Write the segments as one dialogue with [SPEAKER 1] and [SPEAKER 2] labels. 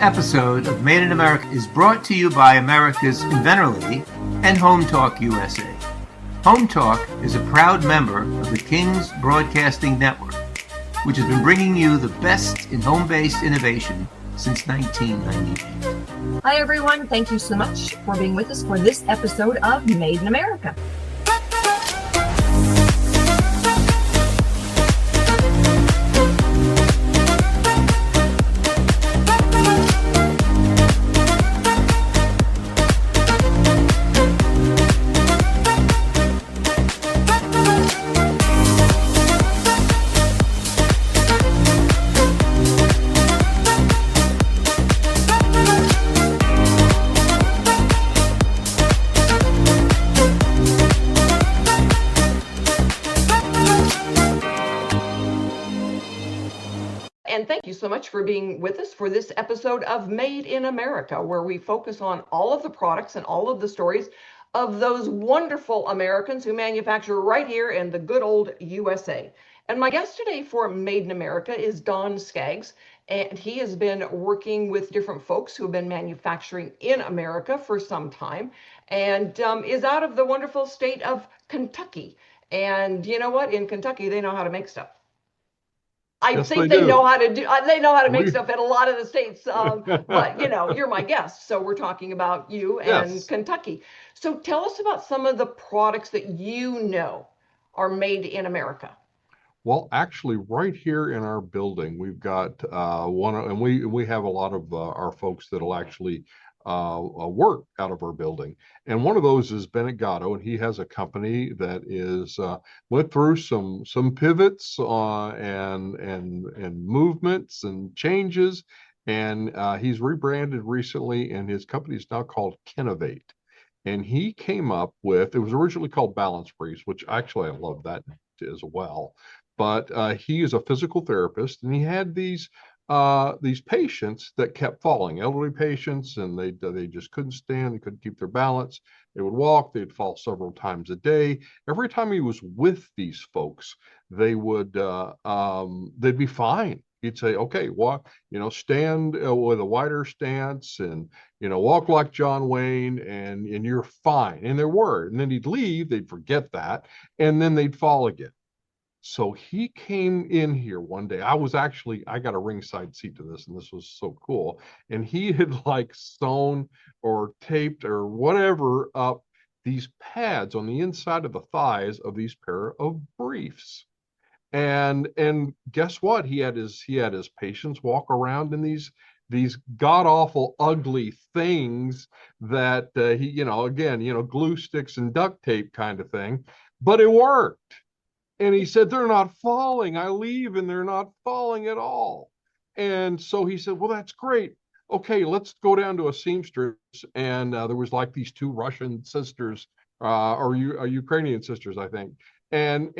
[SPEAKER 1] episode of Made in America is brought to you by America's Inventor Lady and Home Talk USA. Home Talk is a proud member of the King's Broadcasting Network, which has been bringing you the best in home-based innovation since 1998.
[SPEAKER 2] Hi, everyone. Thank you so much for being with us for this episode of Made in America. And thank you so much for being with us for this episode of Made in America, where we focus on all of the products and all of the stories of those wonderful Americans who manufacture right here in the good old USA. And my guest today for Made in America is Don Skaggs, and he has been working with different folks who have been manufacturing in America for some time, and is out of the wonderful state of Kentucky. And you know what? In Kentucky, they know how to make stuff. I think they know how to do. They know how to make stuff in a lot of the states. But you know, you're my guest, so we're talking about you and Kentucky. So tell us about some of the products that you know are made in America.
[SPEAKER 3] Well, actually, right here in our building, we've got one, and we have a lot of our folks that'll actually work out of our building, and one of those is Bennett Gatto, and he has a company that is went through some pivots and movements and changes, and he's rebranded recently, and his company is now called Kenovate. And he came up with, it was originally called Balance Breeze, which actually I love that as well, but he is a physical therapist, and he had these patients that kept falling, elderly patients, and they just couldn't stand, they couldn't keep their balance. They would walk, they'd fall several times a day. Every time he was with these folks, they would they'd be fine. He'd say, okay, walk, stand with a wider stance, and walk like John Wayne, and you're fine. And there were, and then he'd leave, they'd forget that, and then they'd fall again. So he came in here one day. I got a ringside seat to this, and this was so cool. And he had like sewn or taped or whatever up these pads on the inside of the thighs of these pair of briefs. And guess what? He had his patients walk around in these god awful ugly things that glue sticks and duct tape kind of thing, but it worked. And he said, they're not falling. I leave and they're not falling at all. And so he said, well, that's great. Okay, let's go down to a seamstress. And there was like these two Russian sisters, or Ukrainian sisters, I think. And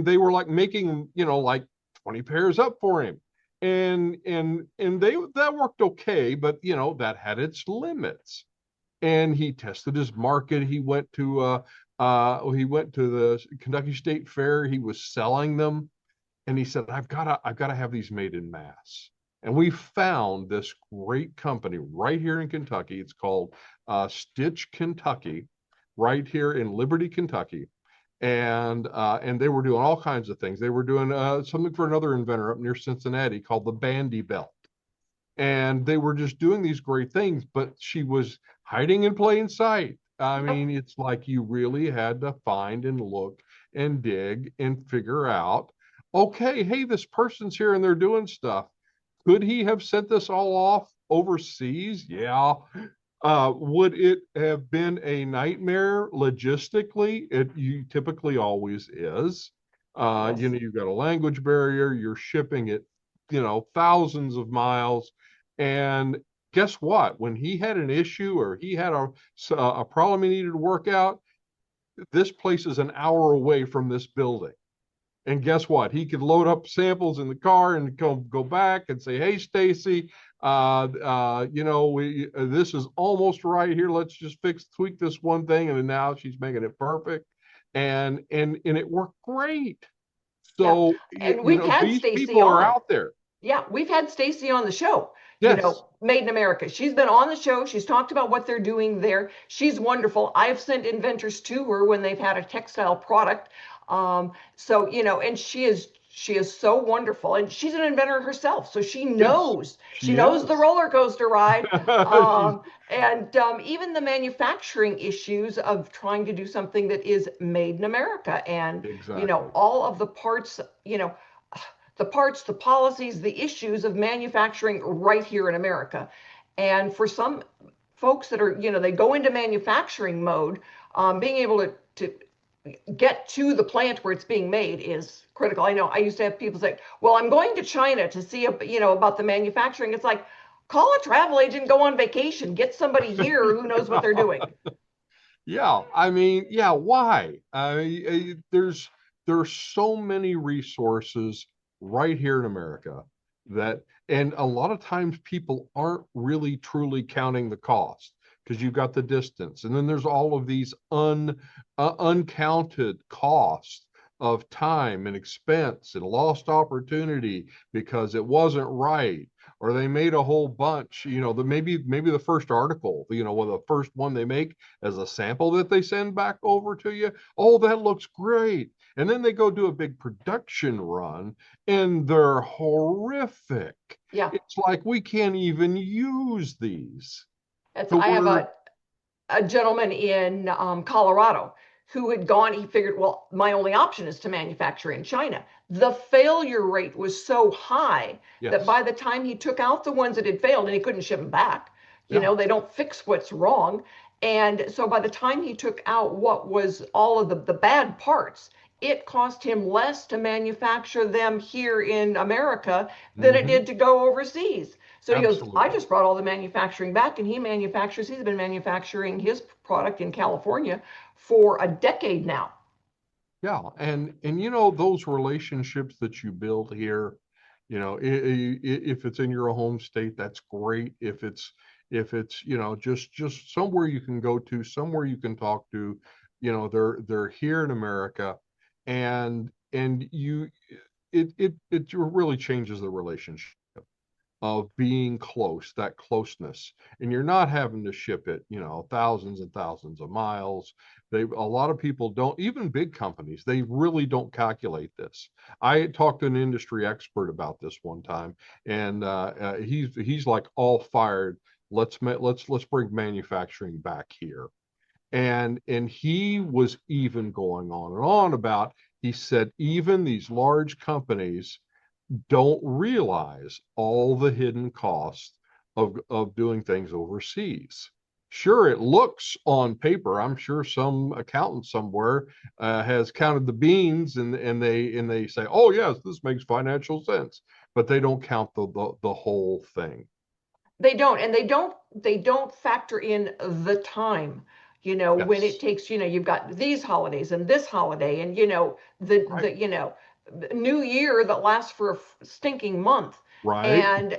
[SPEAKER 3] they were like making, like 20 pairs up for him. And that worked okay, but that had its limits. And he tested his market. He went to the Kentucky State Fair. He was selling them, and he said, I've got to have these made in mass. And we found this great company right here in Kentucky. It's called Stitch Kentucky, right here in Liberty, Kentucky. And they were doing all kinds of things. They were doing something for another inventor up near Cincinnati called the Bandy Belt. And they were just doing these great things, but she was hiding in plain sight. I mean, it's like you really had to find and look and dig and figure out, okay, hey, this person's here and they're doing stuff. Could he have sent this all off overseas? Yeah. Would it have been a nightmare logistically? You typically always is. You've got a language barrier, you're shipping it, thousands of miles. And guess what? When he had an issue or he had a problem he needed to work out, this place is an hour away from this building. And guess what? He could load up samples in the car and go back and say, hey, Stacy, this is almost right here. Let's just tweak this one thing. And now she's making it perfect. And it worked great. So
[SPEAKER 2] and we've had
[SPEAKER 3] these
[SPEAKER 2] Stacy
[SPEAKER 3] people
[SPEAKER 2] on.
[SPEAKER 3] are out there.
[SPEAKER 2] Yeah, we've had Stacy on the show.
[SPEAKER 3] Yes.
[SPEAKER 2] Made in America. She's been on the show. She's talked about what they're doing there. She's wonderful. I've sent inventors to her when they've had a textile product. And she is so wonderful, and she's an inventor herself, so she
[SPEAKER 3] Yes.
[SPEAKER 2] knows she
[SPEAKER 3] She
[SPEAKER 2] knows the
[SPEAKER 3] is.
[SPEAKER 2] roller coaster ride.
[SPEAKER 3] She's
[SPEAKER 2] And even the manufacturing issues of trying to do something that is made in America, and
[SPEAKER 3] exactly.
[SPEAKER 2] all of the parts, the policies, the issues of manufacturing right here in America. And for some folks that are, they go into manufacturing mode, being able to get to the plant where it's being made is critical. I know I used to have people say, well, I'm going to China to see, about the manufacturing. It's like, call a travel agent, go on vacation, get somebody here who knows what they're doing.
[SPEAKER 3] Yeah, I mean, yeah, why? There's so many resources right here in America that, and a lot of times people aren't really truly counting the cost because you've got the distance, and then there's all of these uncounted costs of time and expense and lost opportunity because it wasn't right, or they made a whole bunch, maybe the first article, well, the first one they make as a sample that they send back over to you. Oh, that looks great. And then they go do a big production run and they're horrific.
[SPEAKER 2] Yeah.
[SPEAKER 3] It's like we can't even use these. So
[SPEAKER 2] I have
[SPEAKER 3] we're,
[SPEAKER 2] a gentleman in Colorado who had gone, he figured, well, my only option is to manufacture in China. The failure rate was so high that by
[SPEAKER 3] yes.
[SPEAKER 2] the time he took out the ones that had failed, and he couldn't ship them back,
[SPEAKER 3] Yeah.
[SPEAKER 2] they don't fix what's wrong. And so by the time he took out what was all of the bad parts, it cost him less to manufacture them here in America than it
[SPEAKER 3] Hmm.
[SPEAKER 2] did to go overseas. So he goes, I
[SPEAKER 3] Absolutely.
[SPEAKER 2] just brought all the manufacturing back, and he's been manufacturing his product in California for a decade now.
[SPEAKER 3] Yeah, and those relationships that you build here, if it's in your home state, that's great. If it's just somewhere you can go to, somewhere you can talk to, they're here in America, and it really changes the relationship of being close, that closeness. And you're not having to ship it, thousands and thousands of miles. A lot of people don't, even big companies, they really don't calculate this. I talked to an industry expert about this one time, and he's like all fired. Let's bring manufacturing back here. And he was even going on and on about, he said, even these large companies don't realize all the hidden costs of doing things overseas. Sure, it looks on paper. I'm sure some accountant somewhere has counted the beans, and they say, "Oh yes, this makes financial sense," but they don't count the whole thing.
[SPEAKER 2] They don't, and they don't factor in the time. When it
[SPEAKER 3] Yes,
[SPEAKER 2] takes, you've got these holidays and this holiday, and
[SPEAKER 3] right,
[SPEAKER 2] the new year that lasts for a stinking month.
[SPEAKER 3] right.
[SPEAKER 2] And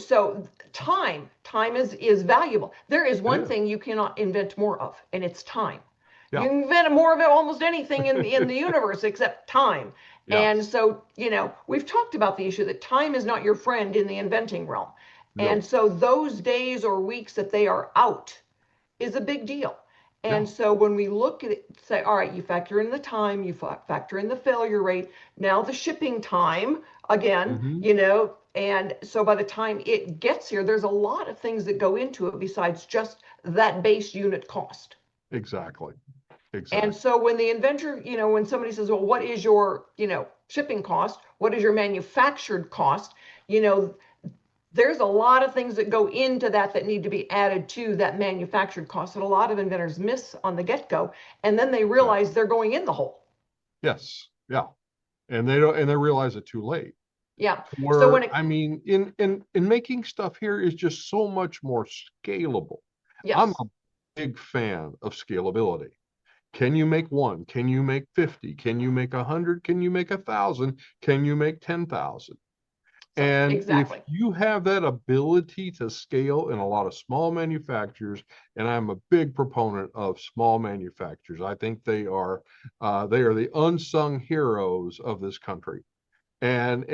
[SPEAKER 2] so time is valuable. There is
[SPEAKER 3] It
[SPEAKER 2] one
[SPEAKER 3] is.
[SPEAKER 2] thing you cannot invent more of, and it's time. You
[SPEAKER 3] Yeah,
[SPEAKER 2] can invent more of it, almost anything in the universe except time. And
[SPEAKER 3] yes,
[SPEAKER 2] so, we've talked about the issue that time is not your friend in the inventing realm. And
[SPEAKER 3] no,
[SPEAKER 2] so those days or weeks that they are out is a big deal.
[SPEAKER 3] yeah,
[SPEAKER 2] And so when we look at it, say, all right, you factor in the time, you factor in the failure rate, now the shipping time again,
[SPEAKER 3] hmm,
[SPEAKER 2] and so by the time it gets here, there's a lot of things that go into it besides just that base unit cost.
[SPEAKER 3] exactly,
[SPEAKER 2] And
[SPEAKER 3] exactly.
[SPEAKER 2] so when the inventor, when somebody says, well, what is your, shipping cost? What is your manufactured cost? You know, there's a lot of things that go into that need to be added to that manufactured cost that a lot of inventors miss on the get-go, and then they realize
[SPEAKER 3] Exactly.
[SPEAKER 2] they're going in the hole.
[SPEAKER 3] Yes, yeah, and they realize it too late.
[SPEAKER 2] Yeah. So when
[SPEAKER 3] Where,
[SPEAKER 2] it
[SPEAKER 3] I mean, in making stuff here is just so much more scalable. I'm
[SPEAKER 2] Yes.
[SPEAKER 3] a big fan of scalability. Can you make one? Can you make 50? Can you make 100? Can you make 1,000? Can you make 10,000?
[SPEAKER 2] So
[SPEAKER 3] And if
[SPEAKER 2] exactly.
[SPEAKER 3] you have that ability to scale in a lot of small manufacturers, and I'm a big proponent of small manufacturers, I think they are the unsung heroes of this country, and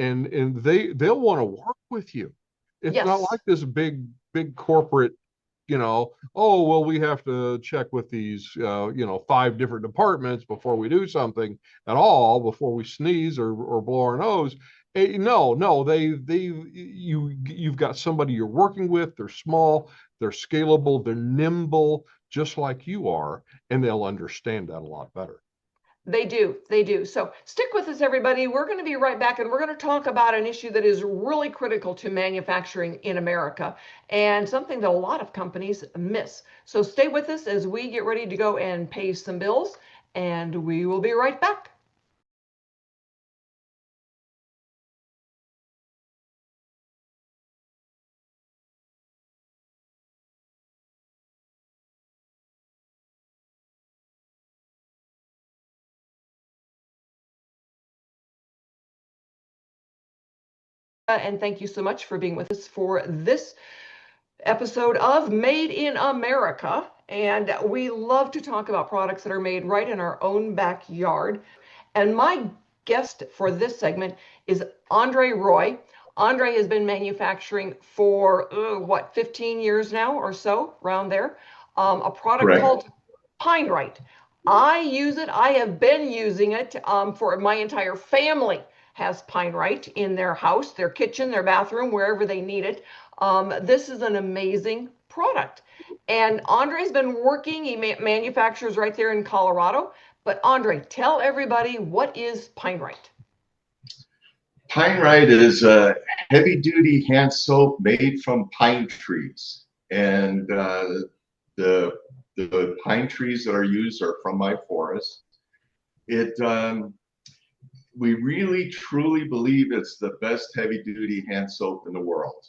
[SPEAKER 3] they'll want to work with you. It's not
[SPEAKER 2] Yes.
[SPEAKER 3] like this big corporate, oh, well, we have to check with these, 5 different departments before we do something at all, before we sneeze or blow our nose. No, you've got somebody you're working with. They're small, they're scalable, they're nimble, just like you are, and they'll understand that a lot better.
[SPEAKER 2] They do. They do. So stick with us, everybody. We're going to be right back, and we're going to talk about an issue that is really critical to manufacturing in America and something that a lot of companies miss. So stay with us as we get ready to go and pay some bills, and we will be right back. And thank you so much for being with us for this episode of Made in America. And we love to talk about products that are made right in our own backyard. And my guest for this segment is Andre Roy. Andre has been manufacturing for 15 years now or so, around there. A product
[SPEAKER 4] Correct.
[SPEAKER 2] called PineRite. I use it. I have been using it for my entire family has PineRite in their house, their kitchen, their bathroom, wherever they need it. This is an amazing product. And Andre's been working, he manufactures right there in Colorado. But Andre, tell everybody, what is PineRite?
[SPEAKER 4] PineRite is a heavy-duty hand soap made from pine trees, and the pine trees that are used are from my forest. We really truly believe it's the best heavy-duty hand soap in the world.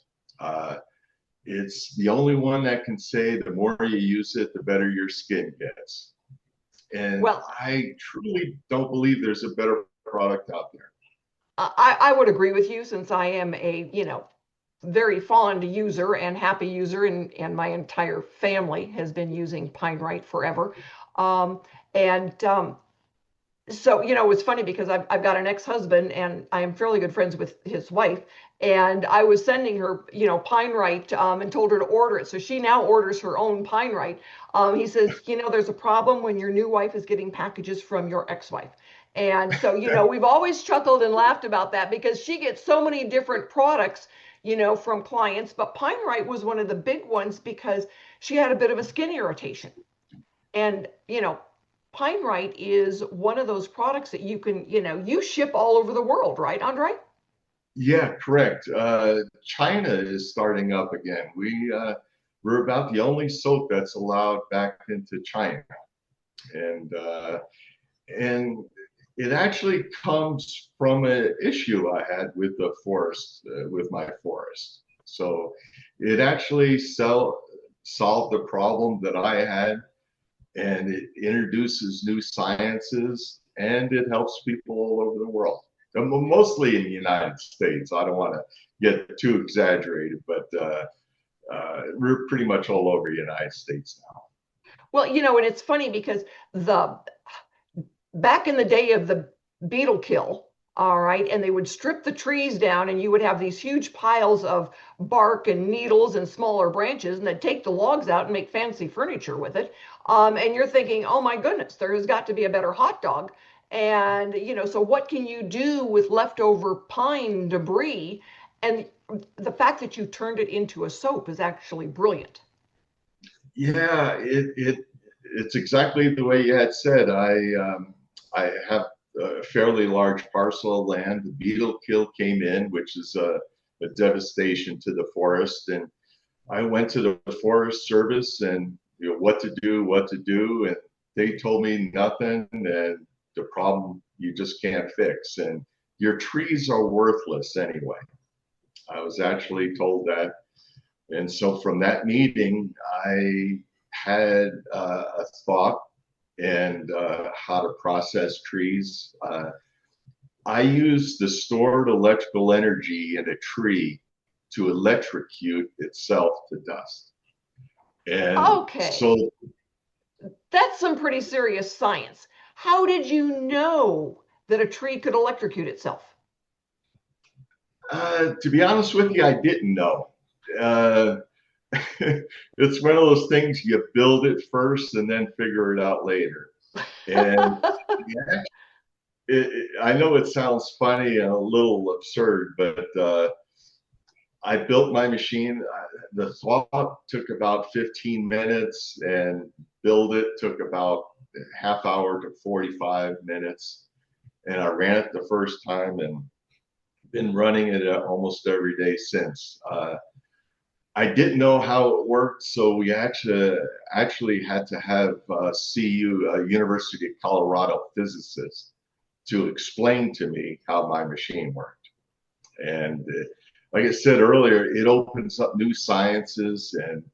[SPEAKER 4] It's the only one that can say the more you use it, the better your skin gets. And
[SPEAKER 2] Well,
[SPEAKER 4] I truly don't believe there's a better product out there.
[SPEAKER 2] I would agree with you, since I am a, very fond user and happy user, and my entire family has been using PineRite forever. And so, it's funny because I've got an ex-husband and I am fairly good friends with his wife. And I was sending her, PineRite, and told her to order it. So she now orders her own PineRite. He says, there's a problem when your new wife is getting packages from your ex-wife. And so, we've always chuckled and laughed about that because she gets so many different products, from clients. But PineRite was one of the big ones because she had a bit of a skin irritation. And, PineRite is one of those products that you can, you ship all over the world, right, Andre?
[SPEAKER 4] Yeah, correct. China is starting up again. We're about the only soap that's allowed back into China, and it actually comes from an issue I had with the forest, with my forest. So it actually solved the problem that I had, and it introduces new sciences, and it helps people all over the world. Mostly in the United States. I don't want to get too exaggerated, but we're pretty much all over the United States now.
[SPEAKER 2] Well, and it's funny because back in the day of the beetle kill, all right, and they would strip the trees down and you would have these huge piles of bark and needles and smaller branches, and they'd take the logs out and make fancy furniture with it. And you're thinking, oh my goodness, there has got to be a better hot dog. And, so what can you do with leftover pine debris? And the fact that you turned it into a soap is actually brilliant.
[SPEAKER 4] Yeah, it's exactly the way you had said. I have a fairly large parcel of land. The beetle kill came in, which is a devastation to the forest. And I went to the Forest Service and what to do, and they told me nothing. And the problem you just can't fix, and your trees are worthless anyway. I was actually told that, and so from that meeting, I had a thought and how to process trees. I use the stored electrical energy in a tree to electrocute itself to dust. And
[SPEAKER 2] Okay,
[SPEAKER 4] so
[SPEAKER 2] that's some pretty serious science. How did you know that a tree could electrocute itself?
[SPEAKER 4] to be honest with you, I didn't know. uh, it's one of those things you build it first and then figure it out later. And yeah, I know it sounds funny and a little absurd, but I built my machine. The thought took about 15 minutes, and build it took about half hour to 45 minutes. And I ran it the first time and been running it almost every day since. I didn't know how it worked, so we actually had to have CU, University of Colorado physicist, to explain to me how my machine worked. And like I said earlier, it opens up new sciences, and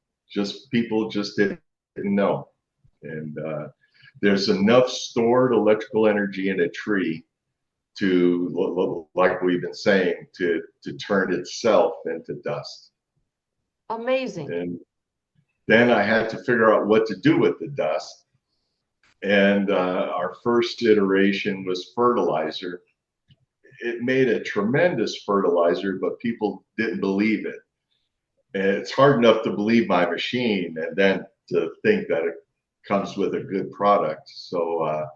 [SPEAKER 4] people just didn't know. And there's enough stored electrical energy in a tree to, like we've been saying, to turn itself into dust.
[SPEAKER 2] Amazing.
[SPEAKER 4] And then I had to figure out what to do with the dust. And our first iteration was fertilizer. It made a tremendous fertilizer, but people didn't believe it. And it's hard enough to believe my machine and then to think that it comes with a good product. So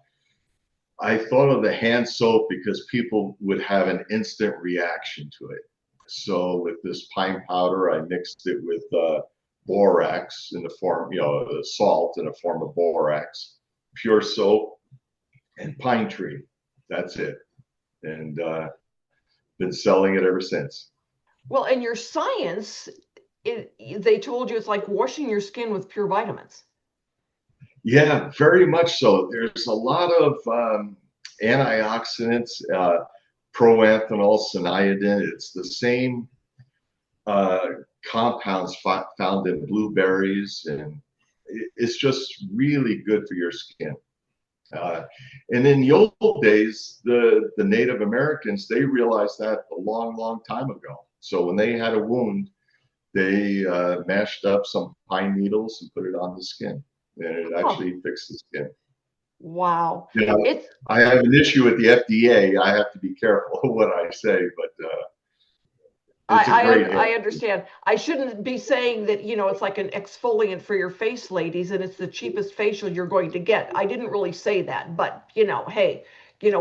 [SPEAKER 4] I thought of the hand soap because people would have an instant reaction to it. So with this pine powder, I mixed it with borax in the form, salt in the form of borax, pure soap, and pine tree. That's it. And been selling it ever since.
[SPEAKER 2] Well, and your science, they told you it's like washing your skin with pure vitamins.
[SPEAKER 4] Yeah, very much so. There's a lot of antioxidants, proanthonyl, cyaniidin. It's the same compounds found in blueberries, and it's just really good for your skin. And in the old days, the Native Americans, they realized that a long, long time ago. So when they had a wound, they mashed up some pine needles and put it on the skin, and it actually fixed the skin.
[SPEAKER 2] Wow.
[SPEAKER 4] Yeah, I have an issue with the FDA. I have to be careful what I say, but
[SPEAKER 2] I understand. I shouldn't be saying that, it's like an exfoliant for your face, ladies, and it's the cheapest facial you're going to get. I didn't really say that, but hey,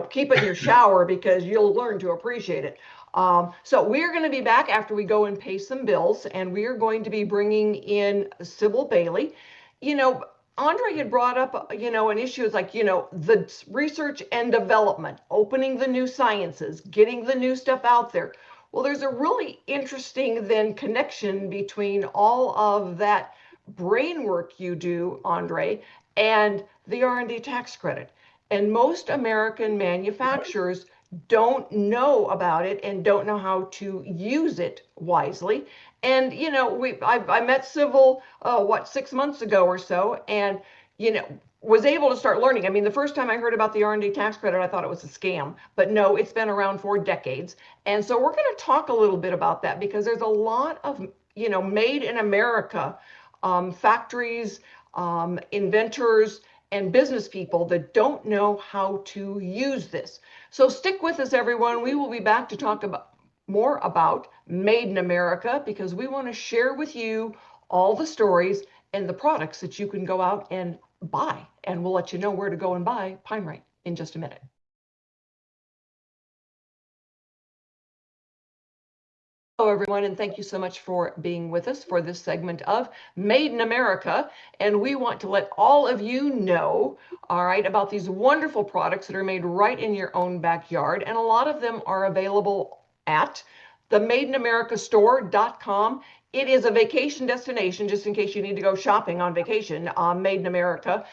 [SPEAKER 2] keep it in your shower because you'll learn to appreciate it. So we're going to be back after we go and pay some bills, and we are going to be bringing in Sybil Bailey. Andre had brought up, an issue is like, the research and development, opening the new sciences, getting the new stuff out there. Well, there's a really interesting then connection between all of that brain work you do, Andre, and the R&D tax credit. And most American manufacturers don't know about it and don't know how to use it wisely. And I met Sybil 6 months ago or so, and was able to start learning. I mean, the first time I heard about the R&D tax credit, I thought it was a scam, but no, it's been around for decades. And so we're going to talk a little bit about that because there's a lot of made in America factories, inventors, and business people that don't know how to use this. So stick with us, everyone. We will be back to talk more about Made in America because we want to share with you all the stories and the products that you can go out and buy. And we'll let you know where to go and buy PineRite in just a minute. Hello, everyone, and thank you so much for being with us for this segment of Made in America. And we want to let all of you know, all right, about these wonderful products that are made right in your own backyard. And a lot of them are available at the madeinamericastore.com. It is a vacation destination, just in case you need to go shopping on vacation. Made in America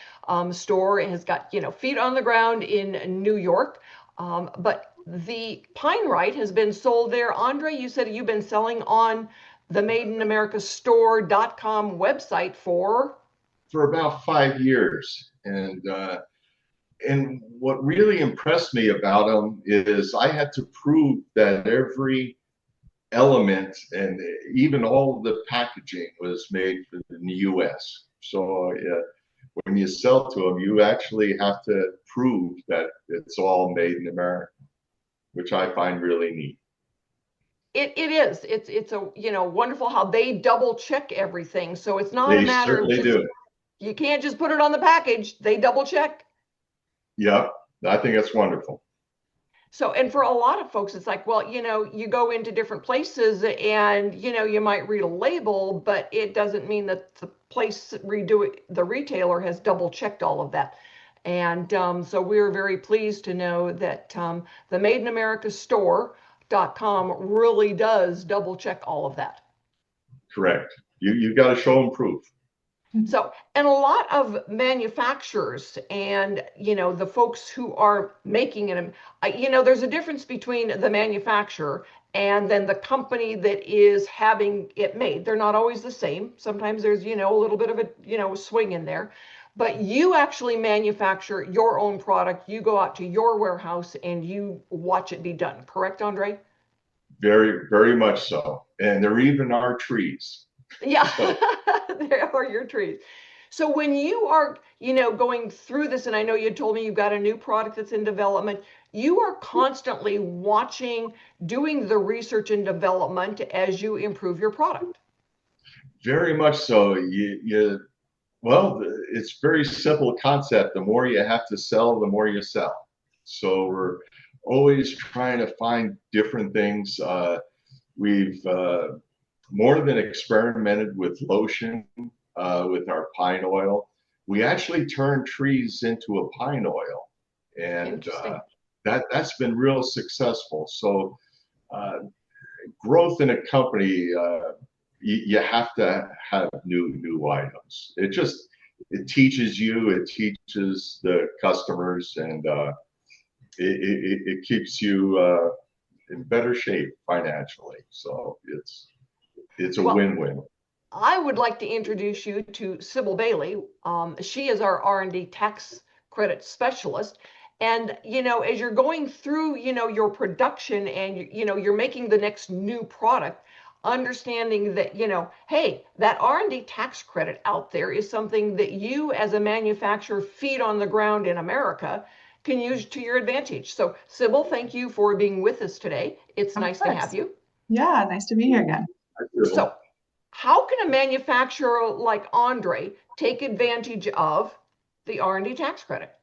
[SPEAKER 2] store has got, feet on the ground in New York. But the PineRite has been sold there. Andre, you said you've been selling on the madeinamericastore.com website for
[SPEAKER 4] about 5 years. And what really impressed me about them is I had to prove that every element and even all the packaging was made in the US. So when you sell to them, you actually have to prove that it's all made in America, which I find really neat.
[SPEAKER 2] It is. It's a, wonderful how they double check everything. So it's not a
[SPEAKER 4] They
[SPEAKER 2] matter of
[SPEAKER 4] certainly
[SPEAKER 2] just,
[SPEAKER 4] do.
[SPEAKER 2] you can't just put it on the package. They double check.
[SPEAKER 4] Yep, I think that's wonderful.
[SPEAKER 2] So, and for a lot of folks, it's like, well, you go into different places and, you might read a label, but it doesn't mean that the retailer has double checked all of that. And so we're very pleased to know that the Made in America store.com really does double check all of that.
[SPEAKER 4] Correct. You've got to show them proof.
[SPEAKER 2] So, and a lot of manufacturers and, the folks who are making it, there's a difference between the manufacturer and then the company that is having it made. They're not always the same. Sometimes there's, a little bit of a, swing in there. But you actually manufacture your own product. You go out to your warehouse and you watch it be done. Correct, Andre?
[SPEAKER 4] Very, very much so. And there even are trees.
[SPEAKER 2] Yeah, there are your trees. So when you are, going through this, and I know you told me you've got a new product that's in development, you are constantly watching, doing the research and development as you improve your product.
[SPEAKER 4] Very much so. Well, it's very simple concept. The more you have to sell, the more you sell. So we're always trying to find different things. We've more than experimented with lotion, with our pine oil. We actually turned trees into a pine oil, and that's been real successful. So growth in a company, you have to have new items. It teaches you, it teaches the customers, and it keeps you in better shape financially. So it's a win-win.
[SPEAKER 2] I would like to introduce you to Sybil Bailey. She is our R&D tax credit specialist. And, as you're going through, your production and, you're making the next new product, understanding that, hey, that R&D tax credit out there is something that you as a manufacturer feet on the ground in America can use to your advantage. So, Sybil, thank you for being with us today. It's nice to have you.
[SPEAKER 5] Yeah, nice to be here again.
[SPEAKER 2] So, how can a manufacturer like Andre take advantage of the R&D tax credit?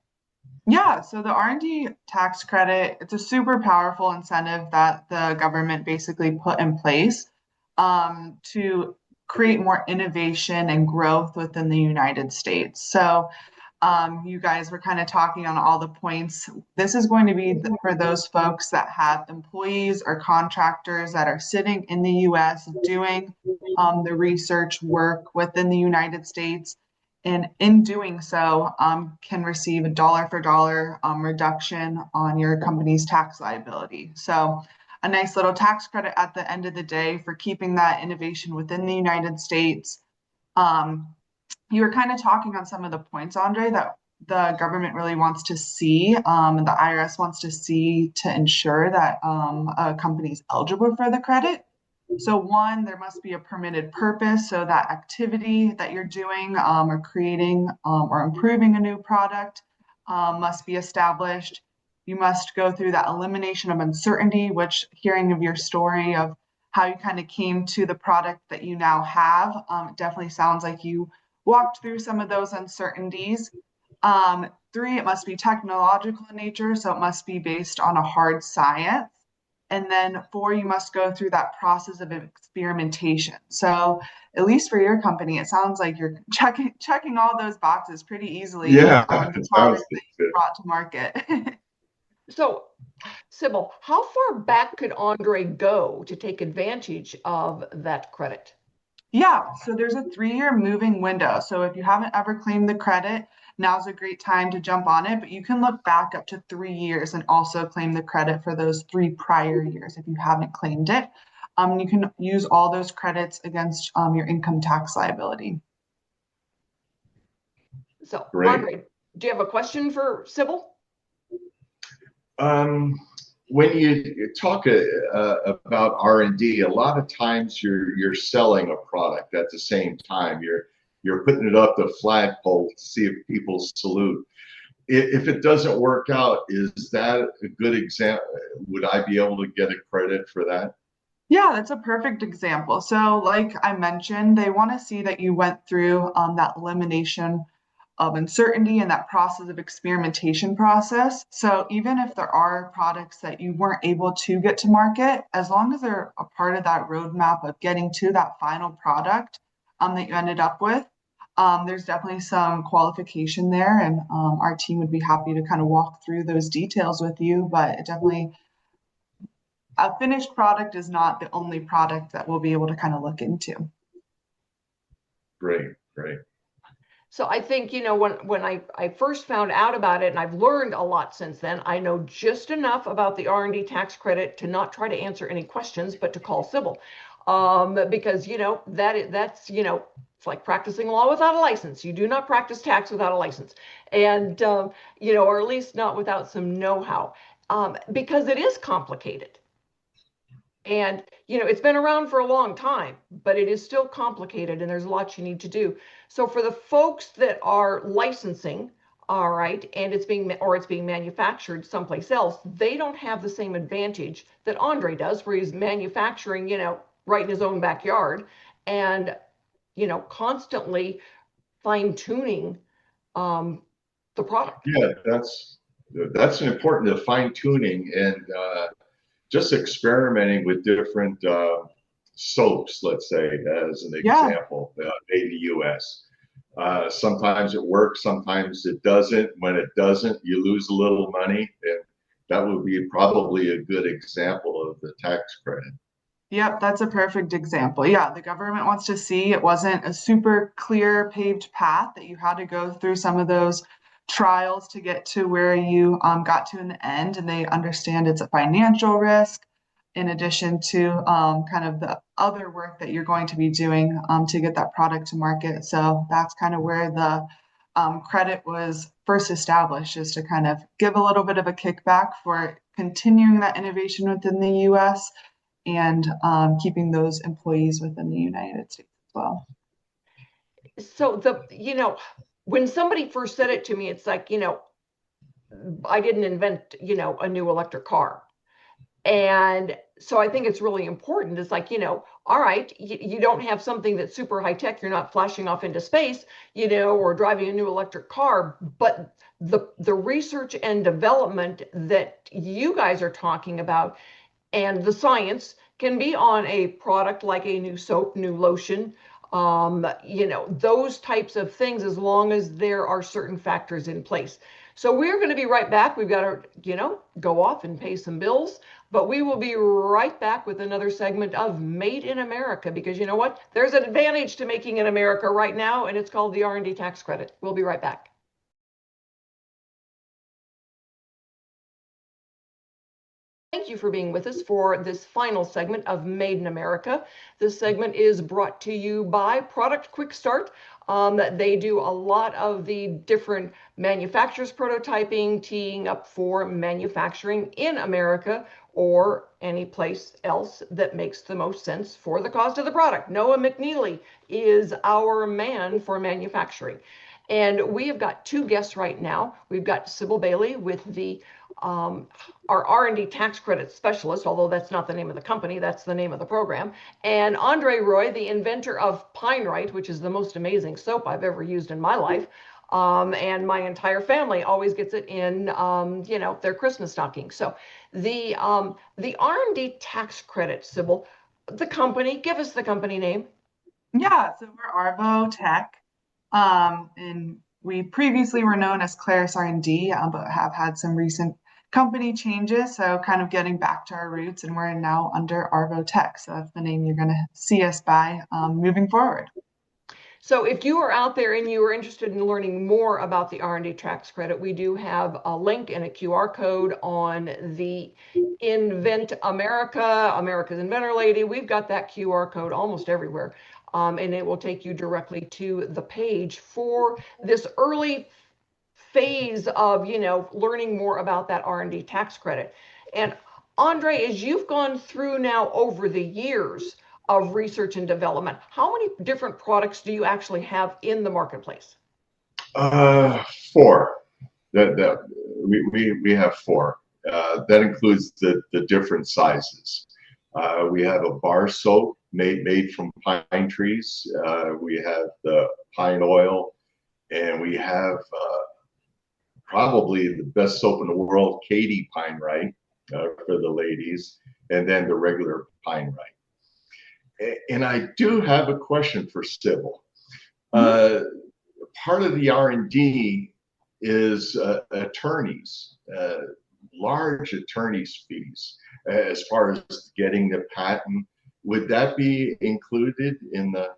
[SPEAKER 5] Yeah, so the R&D tax credit, it's a super powerful incentive that the government basically put in place to create more innovation and growth within the United States. So you guys were kind of talking on all the points. This is going to be for those folks that have employees or contractors that are sitting in the US doing the research work within the United States. And in doing so, can receive a dollar for dollar reduction on your company's tax liability. So a nice little tax credit at the end of the day for keeping that innovation within the United States. You were kind of talking on some of the points, Andre, that the government really wants to see, the IRS wants to see to ensure that a company is eligible for the credit. So one, there must be a permitted purpose. So that activity that you're doing or creating or improving a new product must be established. You must go through that elimination of uncertainty, which hearing of your story of how you kind of came to the product that you now have, it definitely sounds like you walked through some of those uncertainties. 3, it must be technological in nature. So it must be based on a hard science. And then 4, you must go through that process of experimentation. So at least for your company, it sounds like you're checking all those boxes pretty easily.
[SPEAKER 4] Yeah,
[SPEAKER 5] the products that you brought to market.
[SPEAKER 2] So, Sybil, how far back could Andre go to take advantage of that credit?
[SPEAKER 5] Yeah, so there's a 3-year moving window. So if you haven't ever claimed the credit, now's a great time to jump on it, but you can look back up to 3 years and also claim the credit for those 3 prior years if you haven't claimed it. You can use all those credits against your income tax liability.
[SPEAKER 2] So, great. Andre, do you have a question for Sybil?
[SPEAKER 4] When you talk about R&D, a lot of times you're selling a product at the same time. You're putting it up the flagpole to see if people salute. If it doesn't work out, is that a good example? Would I be able to get a credit for that?
[SPEAKER 5] Yeah, that's a perfect example. So, like I mentioned, they want to see that you went through that elimination of uncertainty and that process of experimentation process. So, even if there are products that you weren't able to get to market, as long as they're a part of that roadmap of getting to that final product that you ended up with, there's definitely some qualification there. And our team would be happy to kind of walk through those details with you. But it definitely, a finished product is not the only product that we'll be able to kind of look into.
[SPEAKER 4] Great, great.
[SPEAKER 2] So I think, when I first found out about it, and I've learned a lot since then, I know just enough about the R&D tax credit to not try to answer any questions, but to call Sybil. Because, that's, it's like practicing law without a license. You do not practice tax without a license. And, or at least not without some know-how, because it is complicated. And, it's been around for a long time, but it is still complicated and there's lots you need to do. So for the folks that are licensing, all right, and it's being manufactured someplace else, they don't have the same advantage that Andre does, where he's manufacturing, right in his own backyard and, constantly fine tuning the product.
[SPEAKER 4] Yeah, that's important, the fine tuning and just experimenting with different soaps, let's say, as an example, made in the U.S. Sometimes it works, sometimes it doesn't. When it doesn't, you lose a little money. And that would be probably a good example of the tax credit.
[SPEAKER 5] Yep, that's a perfect example. Yeah, the government wants to see it wasn't a super clear paved path, that you had to go through some of those trials to get to where you got to in the end, and they understand it's a financial risk in addition to kind of the other work that you're going to be doing to get that product to market. So that's kind of where the credit was first established, is to kind of give a little bit of a kickback for continuing that innovation within the US and keeping those employees within the United States as well.
[SPEAKER 2] So when somebody first said it to me, it's like, I didn't invent, a new electric car. And so I think it's really important. It's like, all right, you don't have something that's super high tech. You're not flashing off into space, or driving a new electric car. But the research and development that you guys are talking about and the science can be on a product like a new soap, new lotion, those types of things, as long as there are certain factors in place. So we're going to be right back. We've got to, go off and pay some bills, but we will be right back with another segment of Made in America, because you know what? There's an advantage to making in America right now, and it's called the R&D tax credit. We'll be right back. Thank you for being with us for this final segment of Made in America. This segment is brought to you by Product Quick Start. They do a lot of the different manufacturers prototyping, teeing up for manufacturing in America or any place else that makes the most sense for the cost of the product. Noah McNeely is our man for manufacturing. And we have got two guests right now. We've got Sybil Bailey with the our R&D tax credit specialist, although that's not the name of the company, that's the name of the program, and Andre Roy, the inventor of PineRite, which is the most amazing soap I've ever used in my life. And my entire family always gets it in, their Christmas stocking. So the R&D tax credit, Sybil, the company, give us the company name.
[SPEAKER 5] Yeah, so we're Arvo Tech. And we previously were known as Claris R&D, but have had some recent company changes, so kind of getting back to our roots, and we're now under Arvo Tech. So that's the name you're going to see us by moving forward.
[SPEAKER 2] So if you are out there and you are interested in learning more about the R&D tax credit, we do have a link and a QR code on the Invent America, America's Inventor Lady. We've got that QR code almost everywhere. And it will take you directly to the page for this early phase of, learning more about that R&D tax credit. And Andre, as you've gone through now over the years of research and development, how many different products do you actually have in the marketplace?
[SPEAKER 4] 4. We have 4. That includes the different sizes. We have a bar soap made from pine trees. We have the pine oil, and we have probably the best soap in the world, Katie PineRite, for the ladies, and then the regular PineRite. And I do have a question for Sybil. Part of the R&D is attorneys, large attorneys' fees, as far as getting the patent. Would that be included in the?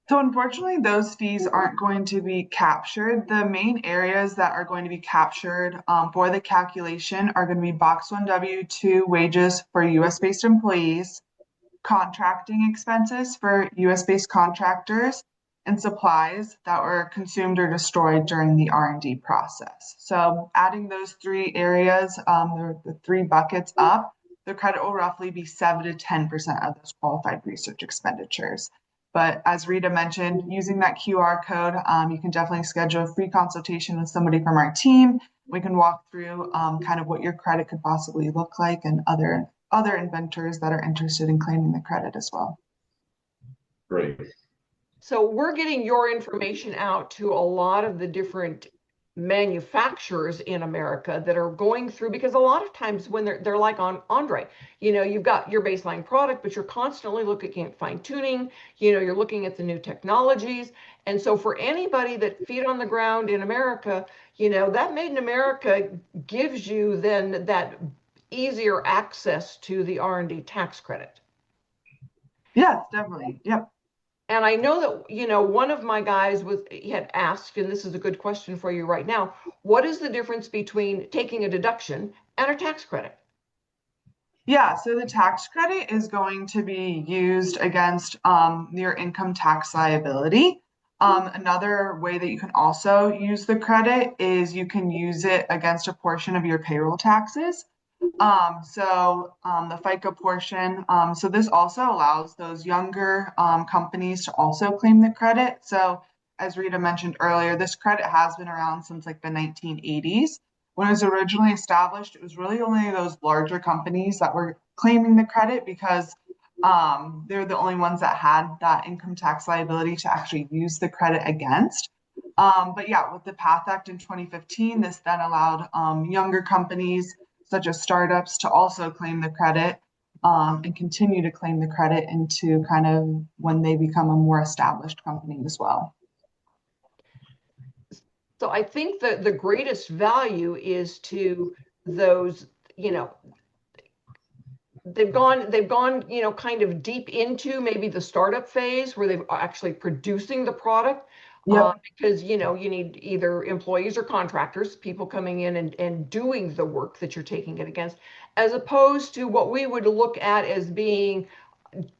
[SPEAKER 5] So unfortunately, those fees aren't going to be captured. The main areas that are going to be captured for the calculation are going to be Box 1 W-2 wages for US-based employees, contracting expenses for US-based contractors, and supplies that were consumed or destroyed during the R&D process. So adding those three areas, the three buckets up, the credit will roughly be 7 to 10% of those qualified research expenditures. But as Rita mentioned, using that QR code, you can definitely schedule a free consultation with somebody from our team. We can walk through kind of what your credit could possibly look like and other inventors that are interested in claiming the credit as well.
[SPEAKER 4] Great.
[SPEAKER 2] So we're getting your information out to a lot of the different manufacturers in America that are going through, because a lot of times when they're like on Andre, you've got your baseline product, but you're constantly looking at fine tuning, you're looking at the new technologies. And so for anybody that feet on the ground in America, that Made in America gives you then that easier access to the R&D tax credit.
[SPEAKER 5] Yes, definitely. Yep.
[SPEAKER 2] And I know that, one of my guys had asked, and this is a good question for you right now, what is the difference between taking a deduction and a tax credit?
[SPEAKER 5] Yeah, so the tax credit is going to be used against your income tax liability. Another way that you can also use the credit is you can use it against a portion of your payroll taxes. The FICA portion. So this also allows those younger companies to also claim the credit. So as Rita mentioned earlier, this credit has been around since like the 1980s. When it was originally established, it was really only those larger companies that were claiming the credit because they're the only ones that had that income tax liability to actually use the credit against. But yeah, with the PATH Act in 2015, this then allowed younger companies such as startups to also claim the credit and continue to claim the credit into kind of when they become a more established company as well.
[SPEAKER 2] So I think that the greatest value is to those, they've gone, kind of deep into maybe the startup phase where they're actually producing the product.
[SPEAKER 5] Yep.
[SPEAKER 2] Because, you need either employees or contractors, people coming in and doing the work that you're taking it against, as opposed to what we would look at as being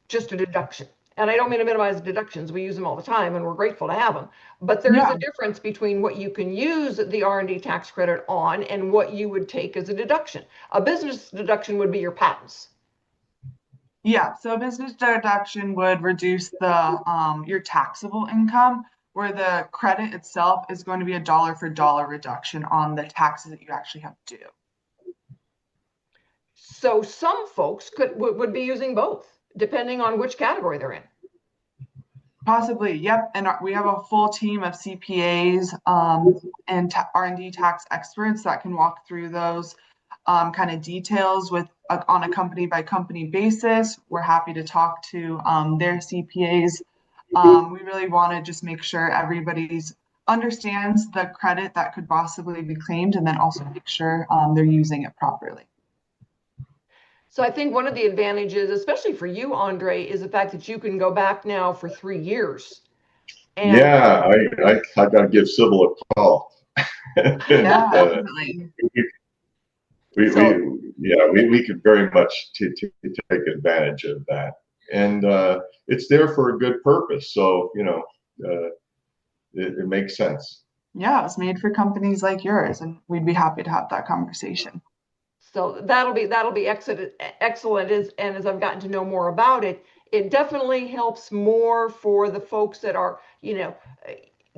[SPEAKER 2] just a deduction. And I don't mean to minimize deductions. We use them all the time and we're grateful to have them. But there is a difference between what you can use the R&D tax credit on and what you would take as a deduction. A business deduction would be your patents.
[SPEAKER 5] Yeah, so a business deduction would reduce the your taxable income, where the credit itself is going to be a dollar for dollar reduction on the taxes that you actually have due.
[SPEAKER 2] So some folks would be using both, depending on which category they're in.
[SPEAKER 5] Possibly, yep. And we have a full team of CPAs and R&D tax experts that can walk through those kind of details on a company by company basis. We're happy to talk to their CPAs. We really want to just make sure everybody's understands the credit that could possibly be claimed, and then also make sure they're using it properly.
[SPEAKER 2] So I think one of the advantages, especially for you, Andre, is the fact that you can go back now for 3 years.
[SPEAKER 4] And yeah, I got to give Sybil a call.
[SPEAKER 5] Yeah, definitely.
[SPEAKER 4] We could very much take advantage of that, and it's there for a good purpose. So it makes sense.
[SPEAKER 5] Yeah, it's made for companies like yours, and we'd be happy to have that conversation.
[SPEAKER 2] So that'll be excellent. And as I've gotten to know more about it, it definitely helps more for the folks that are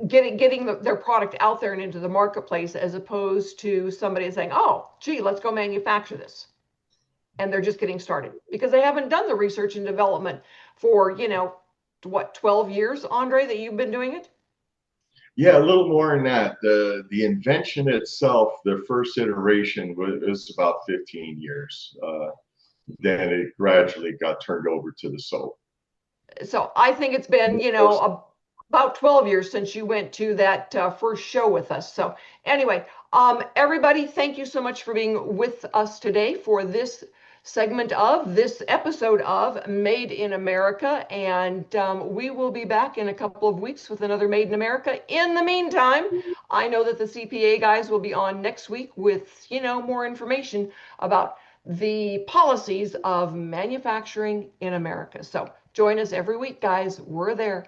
[SPEAKER 2] getting their product out there and into the marketplace, as opposed to somebody saying, oh, gee, let's go manufacture this. and they're just getting started because they haven't done the research and development for, what, 12 years, Andre, that you've been doing it?
[SPEAKER 4] Yeah, a little more than that. The invention itself, the first iteration was about 15 years. Then it gradually got turned over to the soap.
[SPEAKER 2] So I think it's been, about 12 years since you went to that first show with us. So anyway, everybody, thank you so much for being with us today for this segment of this episode of Made in America. And we will be back in a couple of weeks with another Made in America. In the meantime, I know that the CPA guys will be on next week with, more information about the policies of manufacturing in America. So join us every week, guys. We're there.